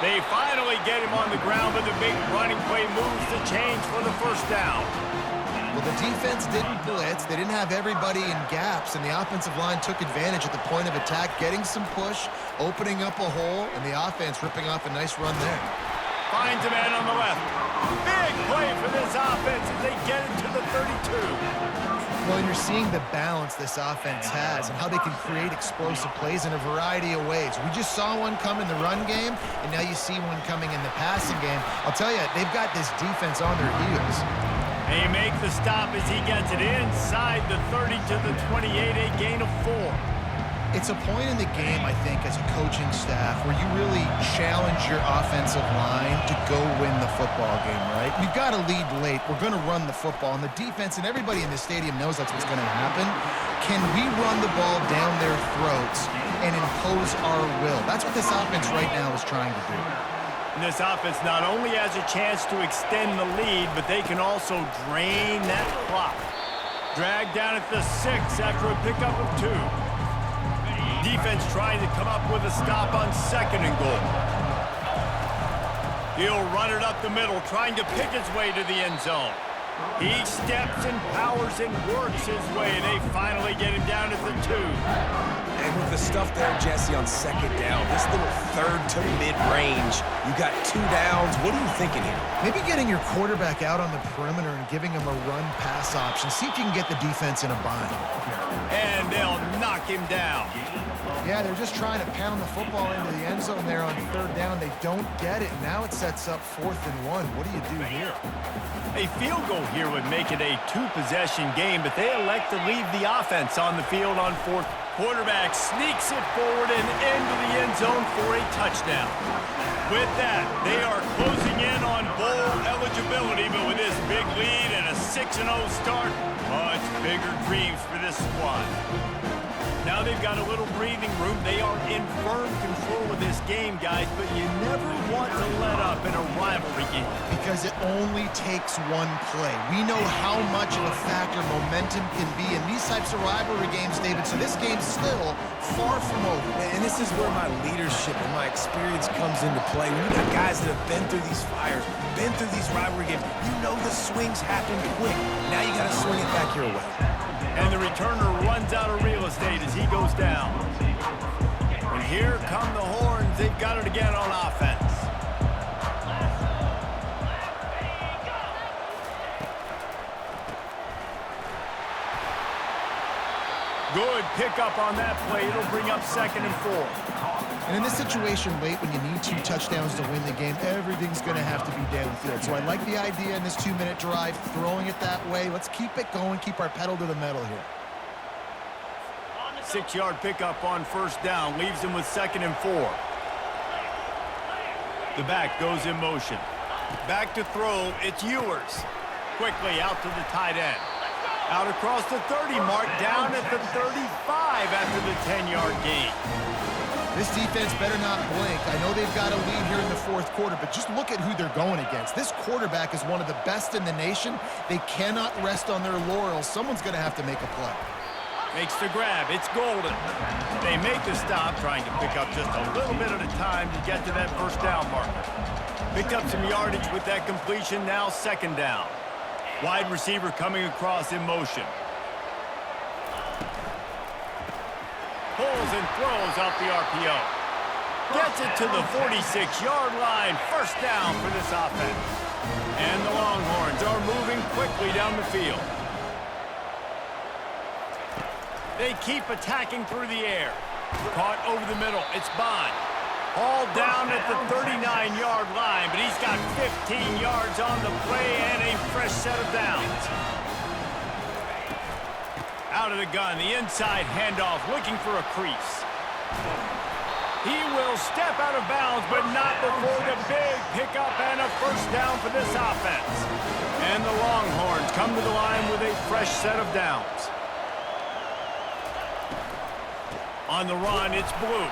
They finally get him on the ground, but the big running play moves the chains for the 1st down. Well, the defense didn't blitz. They didn't have everybody in gaps, and the offensive line took advantage at the point of attack, getting some push, opening up a hole, and the offense ripping off a nice run there. Finds a man on the left. Big play for this offense as they get it to the 32. Well, and you're seeing the balance this offense has and how they can create explosive plays in a variety of ways. We just saw one come in the run game, and now you see one coming in the passing game. I'll tell you, they've got this defense on their heels. They make the stop as he gets it inside the 30 to the 28, a gain of 4. It's a point in the game, I think, as a coaching staff where you really challenge your offensive line to go win the football game, right? We've got to lead late. We're going to run the football. And the defense and everybody in the stadium knows that's what's going to happen. Can we run the ball down their throats and impose our will? That's what this offense right now is trying to do. And this offense not only has a chance to extend the lead, but they can also drain that clock. Dragged down at the 6 after a pickup of 2. Defense trying to come up with a stop on 2nd and goal. He'll run it up the middle, trying to pick his way to the end zone. He steps and powers and works his way. They finally get him down at the 2. And with the stuff there, Jesse, on 2nd down, this little 3rd to mid-range, you got 2 downs. What are you thinking here? Maybe getting your quarterback out on the perimeter and giving him a run-pass option. See if you can get the defense in a bind. And they'll knock him down. Yeah, they're just trying to pound the football into the end zone there on 3rd down. They don't get it. Now it sets up 4th and 1. What do you do here? A field goal here would make it a 2-possession game, but they elect to leave the offense on the field on 4th. Quarterback sneaks it forward and into the end zone for a touchdown. With that, they are closing in on bowl eligibility, but with this big lead and a 6-0 start, much bigger dreams for this squad. Now they've got a little breathing room. They are in firm control of this game, guys, but you never want to let up in a rivalry game. Because it only takes one play. We know how much of a factor momentum can be in these types of rivalry games, David, so this game's still far from over. And this is where my leadership and my experience comes into play. When you got guys that have been through these fires, been through these rivalry games, you know the swings happen quick. Now you got to swing it back your way. And the returner runs out of real estate as he goes down. And here come the horns. They've got it again on offense. Good pickup on that play. It'll bring up 2nd and 4. And in this situation late, when you need 2 touchdowns to win the game, everything's going to have to be downfield. So I like the idea in this 2-minute drive, throwing it that way. Let's keep it going, keep our pedal to the metal here. 6-yard pickup on 1st down, leaves him with 2nd and 4. The back goes in motion. Back to throw, it's Ewers. Quickly out to the tight end. Out across the 30 mark, down at the 35 after the 10-yard gain. This defense better not blink. I know they've got a lead here in the 4th quarter, but just look at who they're going against. This quarterback is one of the best in the nation. They cannot rest on their laurels. Someone's going to have to make a play. Makes the grab. It's Golden. They make the stop, trying to pick up just a little bit at a time to get to that 1st down marker. Picked up some yardage with that completion, now 2nd down. Wide receiver coming across in motion. Pulls and throws off the RPO. Gets it to the 46-yard line. 1st down for this offense. And the Longhorns are moving quickly down the field. They keep attacking through the air. Caught over the middle. It's Bond. Hauled down at the 39-yard line, but he's got 15 yards on the play and a fresh set of downs. Out of the gun, the inside handoff, looking for a crease. He will step out of bounds, but not before the big pickup and a 1st down for this offense. And the Longhorns come to the line with a fresh set of downs. On the run, it's Blue.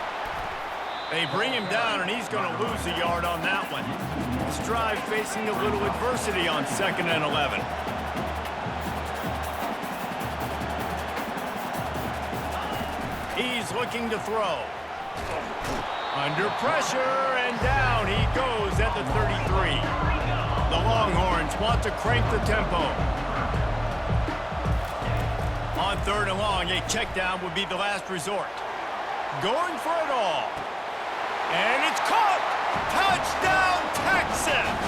They bring him down, and he's going to lose a yard on that one. This drive facing a little adversity on 2nd and 11. He's looking to throw. Under pressure, and down he goes at the 33. The Longhorns want to crank the tempo. 3rd and long, a check down would be the last resort. Going for it all. And it's caught! Touchdown, Texas!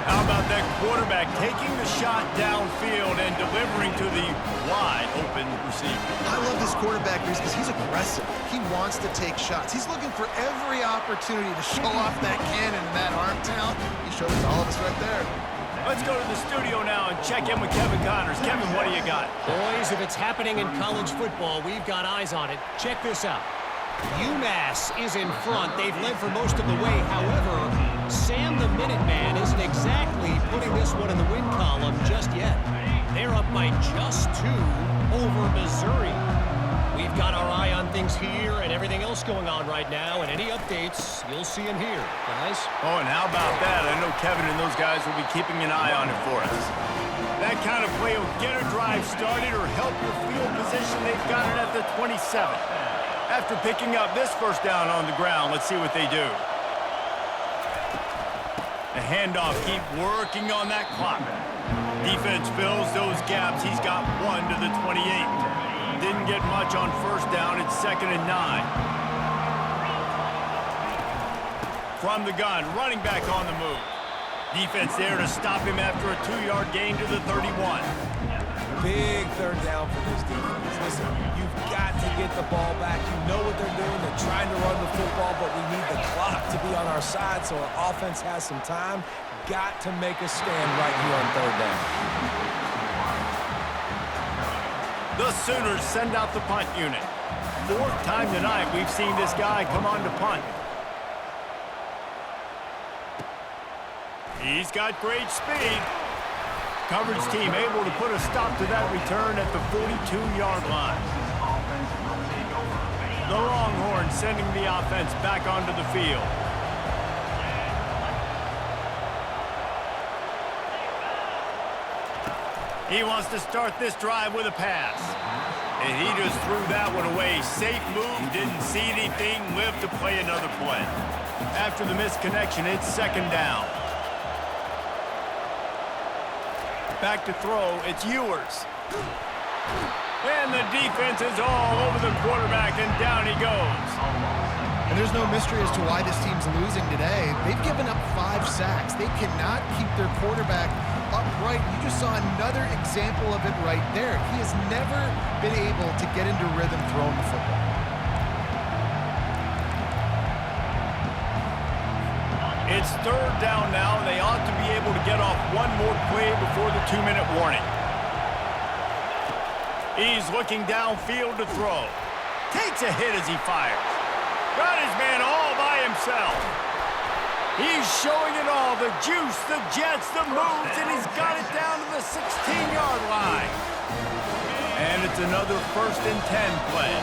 How about that quarterback taking the shot downfield and delivering to the wide-open receiver? I love this quarterback because he's aggressive. He wants to take shots. He's looking for every opportunity to show off that cannon and that arm talent. He showed it to all of us right there. Let's go to the studio now and check in with Kevin Connors. Kevin, what do you got? Boys, if it's happening in college football, we've got eyes on it. Check this out. UMass is in front. They've led for most of the way. However, Sam the Minuteman isn't exactly putting this one in the win column just yet. They're up by just 2 over Missouri. We've got our eye on things here and everything else going on right now, and any updates, you'll see them here, guys. Oh, and how about that? I know Kevin and those guys will be keeping an eye on it for us. That kind of play will get a drive started or help your field position. They've got it at the 27. After picking up this first down on the ground, let's see what they do. The handoff, keep working on that clock. Defense fills those gaps. He's got 1 to the 28. Didn't get much on first down. It's 2nd and 9. From the gun, running back on the move. Defense there to stop him after a 2-yard gain to the 31. Big 3rd down for this defense. Listen, you've got to get the ball back. You know what they're doing. They're trying to run the football, but we need the clock to be on our side so our offense has some time. Got to make a stand right here on 3rd down. The Sooners send out the punt unit. 4th time tonight we've seen this guy come on to punt. He's got great speed. Coverage team able to put a stop to that return at the 42-yard line. The Longhorns sending the offense back onto the field. He wants to start this drive with a pass. And he just threw that one away. Safe move, didn't see anything, lived to play another play. After the misconnection, it's 2nd down. Back to throw, it's Ewers. And the defense is all over the quarterback, and down he goes. And there's no mystery as to why this team's losing today. They've given up 5 sacks. They cannot keep their quarterback upright. You just saw another example of it right there. He has never been able to get into rhythm throwing the football. It's 3rd down now. They ought to be able to get off one more play before the 2-minute warning. He's looking downfield to throw. Takes a hit as he fires. Got his man all by himself. He's showing it all. The juice, the jets, the moves, and he's got it down to the 16-yard line. And it's another 1st and 10 play.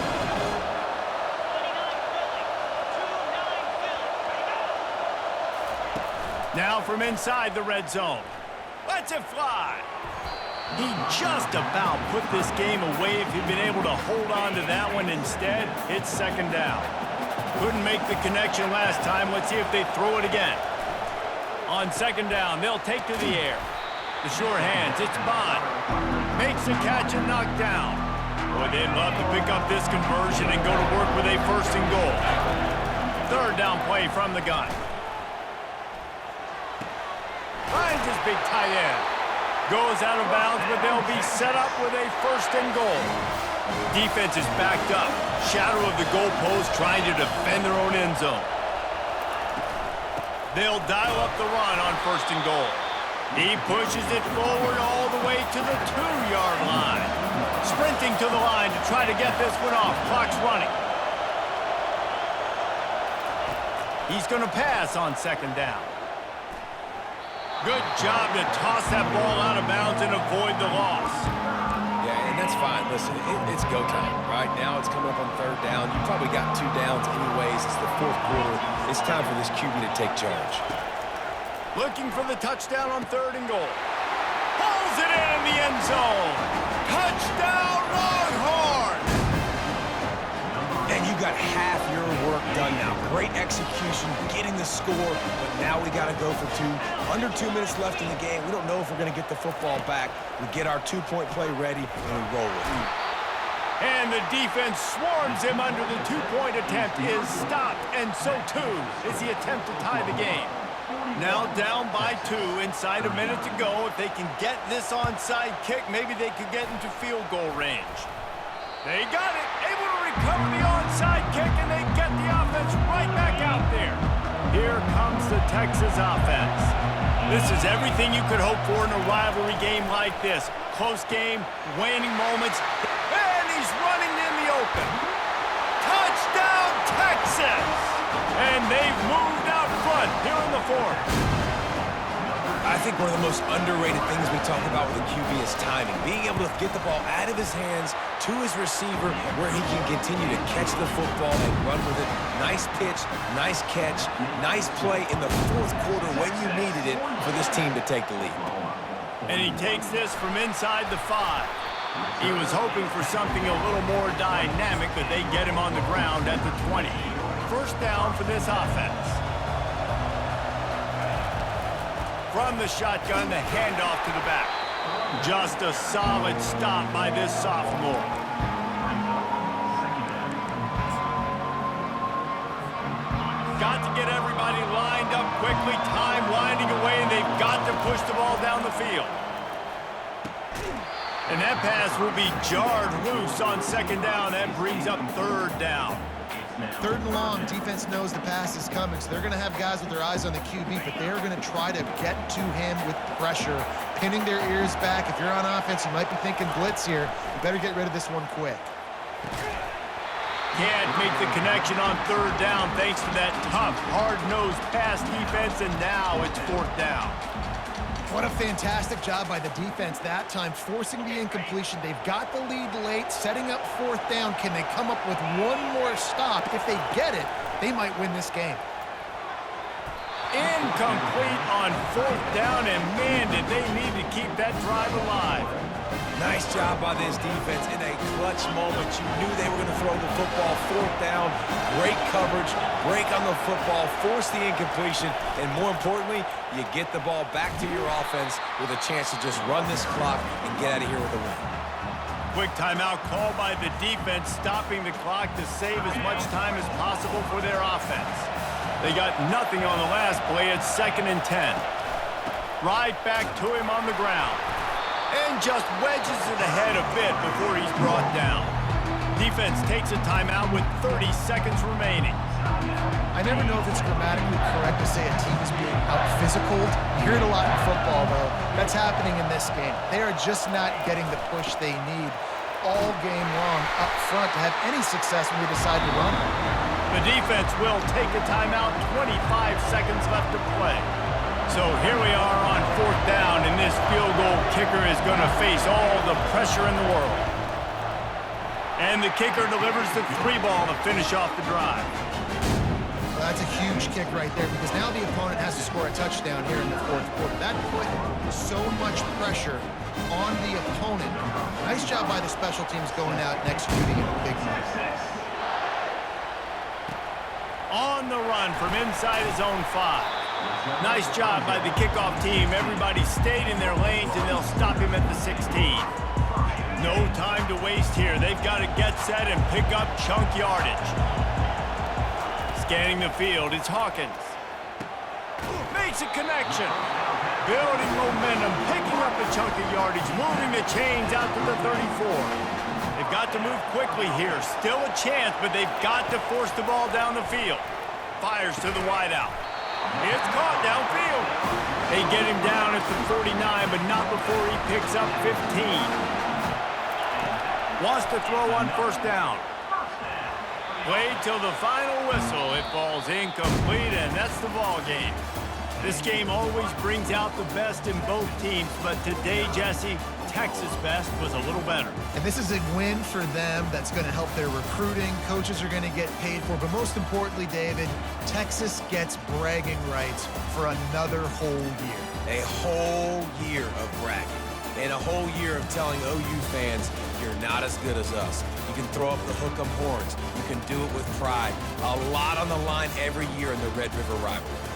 Now from inside the red zone. Lets it fly. He just about put this game away if he'd been able to hold on to that one. Instead, it's 2nd down. Couldn't make the connection last time. Let's see if they throw it again. On 2nd down, they'll take to the air. The sure hands, it's Bond. Makes the catch and knocked down. Boy, they'd love to pick up this conversion and go to work with a 1st and goal. 3rd down play from the gun. Finds his big tight end. Goes out of bounds, but they'll be set up with a 1st and goal. Defense is backed up. Shadow of the goalpost trying to defend their own end zone. They'll dial up the run on 1st and goal. He pushes it forward all the way to the 2-yard line. Sprinting to the line to try to get this one off. Clock's running. He's going to pass on 2nd down. Good job to toss that ball out of bounds and avoid the loss. Yeah, and that's fine. Listen, it's go time. Right now it's coming up on 3rd down. You probably got 2 downs anyways. It's the 4th quarter. It's time for this QB to take charge. Looking for the touchdown on 3rd and goal. Pulls it in the end zone. Touchdown, Longhorns! And you got half your work work done now. Great execution, getting the score, but now we got to go for two. Under 2 minutes left in the game. We don't know if we're going to get the football back. We get our two-point play ready, and we roll with it. And the defense swarms him under the two-point attempt is stopped, and so too is the attempt to tie the game. Now down by 2, inside a minute to go. If they can get this onside kick, maybe they could get into field goal range. They got it, able to recover the onside kick, and they get the offense right back out there. Here comes the Texas offense. This is everything you could hope for in a rivalry game like this. Close game, waning moments, and he's running in the open. Touchdown, Texas! And they've moved out front here in the fourth. I think one of the most underrated things we talk about with a QB is timing. Being able to get the ball out of his hands to his receiver where he can continue to catch the football and run with it. Nice pitch, nice catch, nice play in the fourth quarter when you needed it for this team to take the lead. And he takes this from inside the 5. He was hoping for something a little more dynamic, but they get him on the ground at the 20. First down for this offense. From the shotgun, the handoff to the back. Just a solid stop by this sophomore. Got to get everybody lined up quickly. Time winding away, and they've got to push the ball down the field. And that pass will be jarred loose on second down. That brings up third down. 3rd and long, defense knows the pass is coming, so they're going to have guys with their eyes on the QB, but they're going to try to get to him with pressure, pinning their ears back. If you're on offense, you might be thinking blitz here. You better get rid of this one quick. Can't make the connection on third down thanks to that tough, hard-nosed pass defense, and now it's 4th down. What a fantastic job by the defense that time, forcing the incompletion. They've got the lead late, setting up 4th down. Can they come up with one more stop? If they get it, they might win this game. Incomplete on 4th down, and man, did they need to keep that drive alive. Nice job by this defense in a clutch moment. You knew they were going to throw the football. 4th down, great coverage, break on the football, force the incompletion, and more importantly, you get the ball back to your offense with a chance to just run this clock and get out of here with a win. Quick timeout called by the defense, stopping the clock to save as much time as possible for their offense. They got nothing on the last play. It's 2nd and 10. Right back to him on the ground. And just wedges it ahead a bit before he's brought down. Defense takes a timeout with 30 seconds remaining. I never know if it's grammatically correct to say a team is being out-physicaled. You hear it a lot in football, though. That's happening in this game. They are just not getting the push they need all game long up front to have any success when they decide to run. The defense will take a timeout, 25 seconds left to play. So here we are on 4th down, and this field goal kicker is going to face all the pressure in the world. And the kicker delivers the 3 ball to finish off the drive. Well, that's a huge kick right there, because now the opponent has to score a touchdown here in the 4th quarter. That put so much pressure on the opponent. Nice job by the special teams going out and executing it in big moments. On the run from inside his own 5. Nice job by the kickoff team. Everybody stayed in their lanes, and they'll stop him at the 16. No time to waste here. They've got to get set and pick up chunk yardage. Scanning the field, it's Hawkins. Makes a connection. Building momentum, picking up a chunk of yardage, moving the chains out to the 34. They've got to move quickly here. Still a chance, but they've got to force the ball down the field. Fires to the wideout. It's caught downfield. They get him down at the 49, but not before he picks up 15. Wants to throw on 1st down. Wait till the final whistle. It falls incomplete, and that's the ball game. This game always brings out the best in both teams, but today, Jesse, Texas' best was a little better. And this is a win for them that's going to help their recruiting. Coaches are going to get paid for, but most importantly, David, Texas gets bragging rights for another whole year. A whole year of bragging. and a whole year of telling OU fans, you're not as good as us. You can throw up the hook 'em horns. You can do it with pride. A lot on the line every year in the Red River rivalry.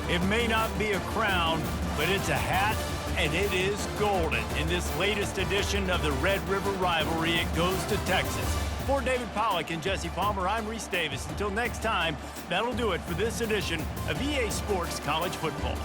It may not be a crown, but it's a hat, and it is golden. In this latest edition of the Red River rivalry, it goes to Texas. For David Pollack and Jesse Palmer, I'm Reese Davis. Until next time, that'll do it for this edition of EA Sports College Football.